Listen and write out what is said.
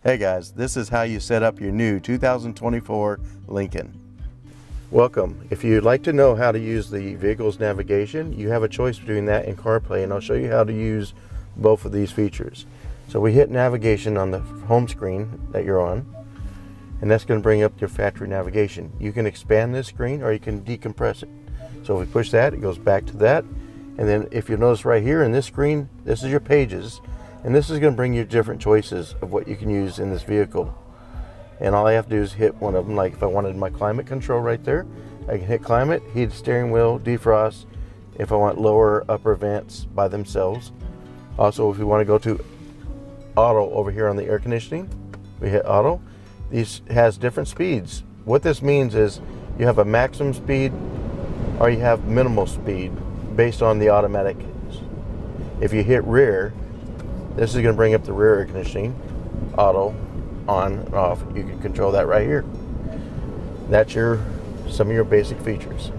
Hey guys, this is how you set up your new 2024 Lincoln. Welcome. If you'd like to know how to use the vehicle's navigation, you have a choice between that and CarPlay, and I'll show you how to use both of these features. So we hit navigation on the home screen that you're on, and that's going to bring up your factory navigation. You can expand this screen or you can decompress it. So if we push that, it goes back to that. And then if you notice right here in this screen, this is your pages. And this is going to bring you different choices of what you can use in this vehicle. And all I have to do is hit one of them. Like if I wanted my climate control right there, I can hit climate, heat steering wheel, defrost. If I want lower, upper vents by themselves. Also, if we want to go to auto over here on the air conditioning, we hit auto. These has different speeds. What this means is you have a maximum speed or you have minimal speed based on the automatic. If you hit rear, this is going to bring up the rear air conditioning, auto, on, and off. You can control that right here. That's some of your basic features.